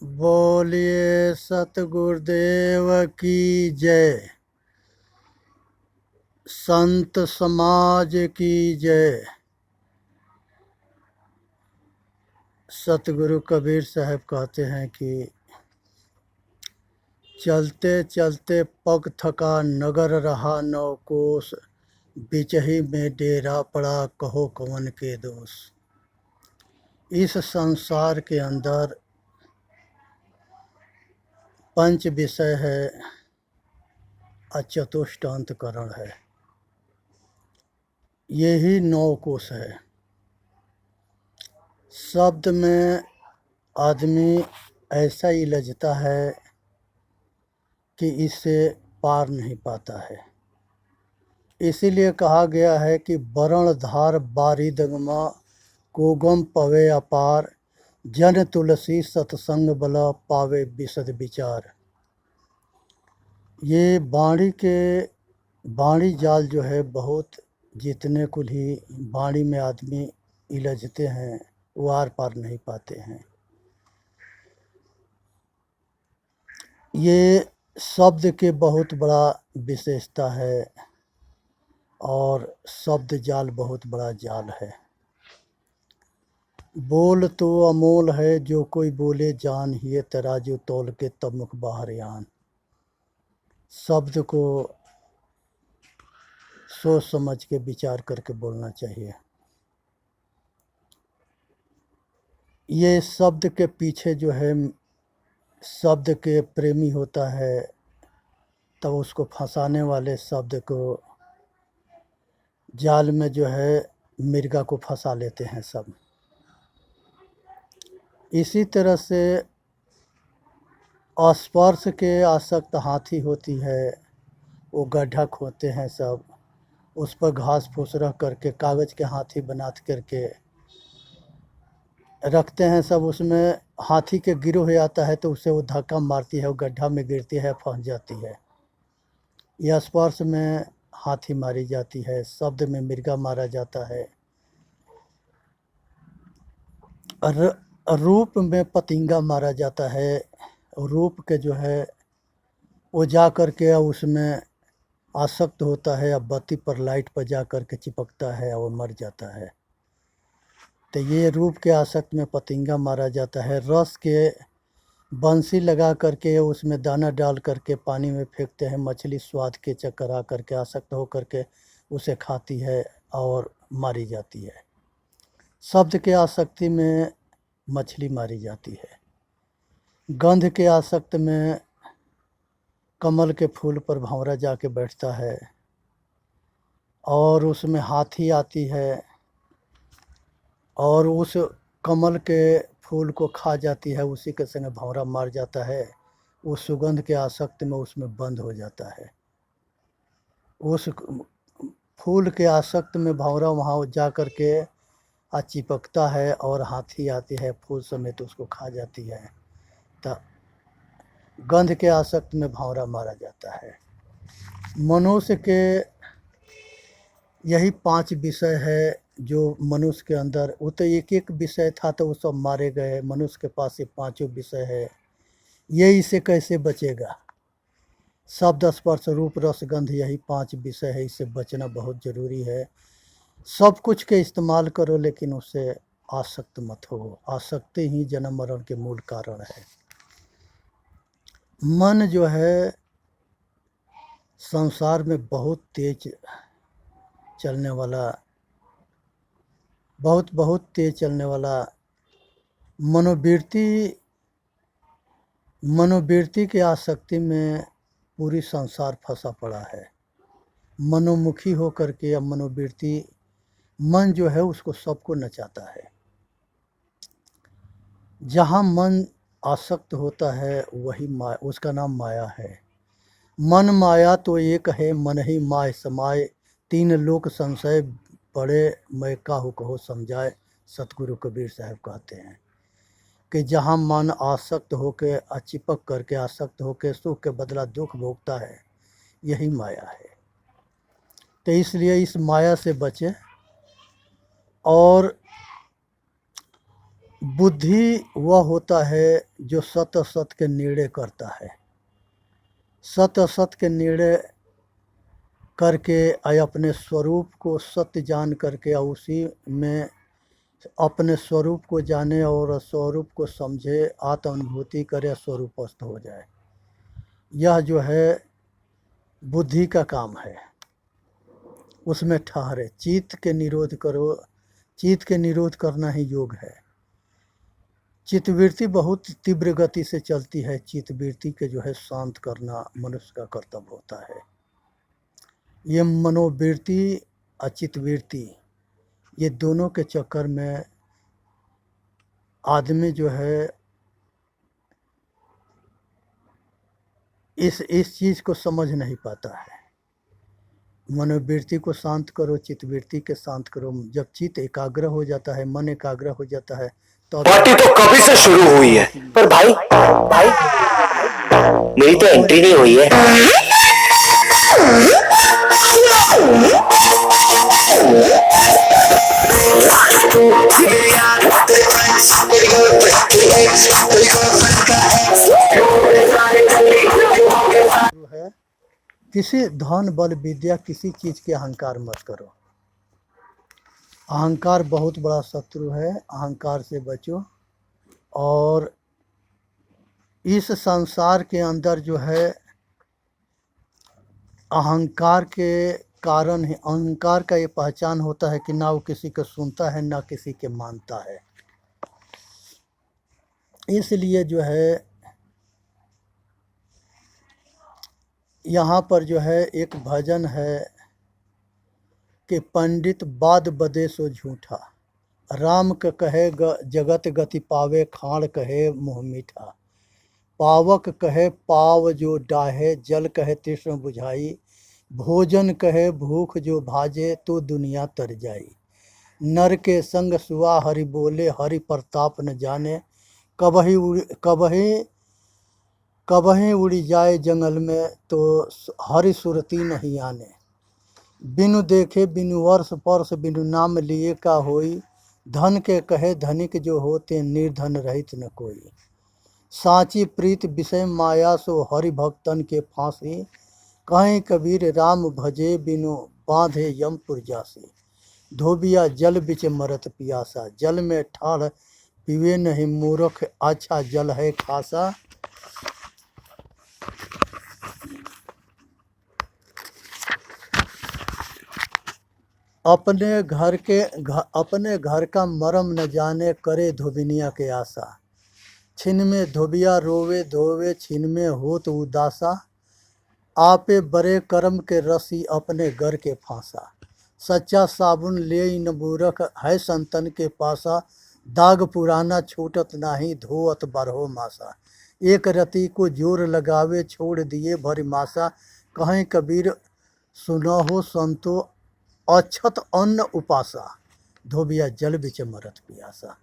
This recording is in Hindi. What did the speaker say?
बोलिए सतगुरुदेव की जय। संत समाज की जय। सतगुरु कबीर साहब कहते हैं कि चलते चलते पग थका नगर रहा नौ कोस, बिचही में डेरा पड़ा कहो कौन के दोष। इस संसार के अंदर पंच विषय है, अचतुष्टांतकरण है, यही नौ कोश है। शब्द में आदमी ऐसा ही लजता है कि इससे पार नहीं पाता है। इसीलिए कहा गया है कि वरण धार बारिदगमा कोगम पवे अपार, जन तुलसी सत्संग बला पावे विशद विचार। ये बाणी जाल जो है, बहुत जितने कुल ही बाणी में आदमी इलझते हैं वो आर पार नहीं पाते हैं। ये शब्द के बहुत बड़ा विशेषता है और शब्द जाल बहुत बड़ा जाल है। बोल तो अमोल है, जो कोई बोले जान ही, तराजू तोल के तब मुख बाहर यान। शब्द को सोच समझ के विचार करके बोलना चाहिए। ये शब्द के पीछे जो है, शब्द के प्रेमी होता है तब उसको फंसाने वाले शब्द को जाल में जो है मिर्गा को फंसा लेते हैं सब। इसी तरह से स्पर्श के आसक्त हाथी होती है, वो गड्ढा खोदते हैं सब, उस पर घास फूस रख करके कागज़ के हाथी बना करके रखते हैं सब। उसमें हाथी के गिरोह आता है तो उसे वो धक्का मारती है, वो गड्ढा में गिरती है, फंस जाती है। यह स्पर्श में हाथी मारी जाती है, शब्द में मिर्गा मारा जाता है, रूप में पतिंगा मारा जाता है। रूप के जो है वो जा कर के उसमें आसक्त होता है, अब बत्ती पर लाइट पर जा कर के चिपकता है और मर जाता है। तो ये रूप के आसक्त में पतिंगा मारा जाता है। रस के बंसी लगा करके उसमें दाना डाल करके पानी में फेंकते हैं, मछली स्वाद के चक्कर आ करके आसक्त हो करके उसे खाती है और मारी जाती है। शब्द के आसक्ति में मछली मारी जाती है। गंध के आसक्त में कमल के फूल पर भंवरा जाके बैठता है और उसमें हाथी आती है और उस कमल के फूल को खा जाती है, उसी के संग भंवरा मार जाता है। उस सुगंध के आसक्त में उसमें बंद हो जाता है। उस फूल के आसक्त में भंवरा वहाँ जा कर के चिपकता है और हाथी आती है फूल समेत उसको खा जाती है। तो गंध के आसक्त में भंवरा मारा जाता है। मनुष्य के यही 5 विषय है जो मनुष्य के अंदर, वो तो एक एक विषय था तो वो सब मारे गए। मनुष्य के पास ये 5 विषय है, ये इसे कैसे बचेगा? शब्द स्पर्श रूप रस गंध, यही 5 विषय है, इससे बचना बहुत ज़रूरी है। सब कुछ के इस्तेमाल करो लेकिन उससे आसक्त मत हो। आसक्ति ही जन्म मरण के मूल कारण है। मन जो है संसार में बहुत तेज चलने वाला, बहुत तेज चलने वाला मनोवृत्ति के आसक्ति में पूरी संसार फंसा पड़ा है। मनोमुखी होकर के अब मनोवृत्ति, मन जो है उसको सबको नचाता है। जहाँ मन आसक्त होता है वही उसका नाम माया है। मन माया तो एक है, मन ही माय समाय, तीन लोक संशय पड़े, मैं काहू कहो समझाए। सतगुरु कबीर साहब कहते हैं कि जहाँ मन आसक्त होके चिपक करके आसक्त होके सुख के बदला दुख भोगता है, यही माया है। तो इसलिए इस माया से बचे और बुद्धि वह होता है जो सत असत के निर्णय करता है। सत असत के निर्णय करके अपने स्वरूप को सत्य जान करके उसी में अपने स्वरूप को जाने और स्वरूप को समझे, आत्म अनुभूति करे, स्वरूपस्थ हो जाए। यह जो है बुद्धि का काम है, उसमें ठहरे। चित्त के निरोध करो, चित्त के निरोध करना ही योग है। चित्तवृत्ति बहुत तीव्र गति से चलती है, चित्तवृत्ति के जो है शांत करना मनुष्य का कर्तव्य होता है। ये मनोवृत्ति और चित्तवृत्ति, ये दोनों के चक्कर में आदमी जो है इस चीज़ को समझ नहीं पाता है। मनोवृत्ति को शांत करो, चित्तवृत्ति के शांत करो। जब चित्त एकाग्र हो जाता है, मन एकाग्र हो जाता है तो पार्टी तो कभी से शुरू हुई है, पर भाई मेरी तो एंट्री नहीं हुई है। है किसी धन बल विद्या किसी चीज के अहंकार मत करो। अहंकार बहुत बड़ा शत्रु है, अहंकार से बचो। और इस संसार के अंदर जो है अहंकार के कारण ही, अहंकार का ये पहचान होता है कि ना वो किसी को सुनता है ना किसी के मानता है। इसलिए जो है यहाँ पर जो है एक भजन है कि पंडित बाद बदे सो झूठा, राम का कहे जगत गति पावे, खाण कहे मुँह मीठा। पावक कहे पाव जो डाहे, जल कहे तृष्ण बुझाई। भोजन कहे भूख जो भाजे, तो दुनिया तर जाई। नर के संग सुआ हरि बोले, हरि प्रताप न जाने। कबही उड़ी जाए जंगल में, तो हरि सुरती नहीं आने। बिनु देखे बिनु वर्ष परस, बिनु नाम लिए का होई। धन के कहे धनिक जो होते, निर्धन रहित न कोई। साची प्रीत विषय माया, सो हरि भक्तन के फांसी। कहीं कबीर राम भजे, बिनु बांधे यमपुर जासी। धोबिया जल बिच मरत पियासा, जल में ठाढ़ पीवे नहीं मूर्ख, अच्छा जल है खासा। अपने घर का मरम न जाने, करे धोबिनिया के आशा। छिन में धोबिया रोवे धोवे, छिन में होत उदासा। आपे बड़े कर्म के रसी, अपने घर के फांसा। सच्चा साबुन ले न मूरख, है संतन के पासा। दाग पुराना छूटत नाही, धोअत बारहो मासा। एक रति को जोर लगावे, छोड़ दिए भरी मासा। कहीं कबीर सुनहो संतो, अक्षत अन्न उपासा। धोबिया जल बिच मरत पियासा।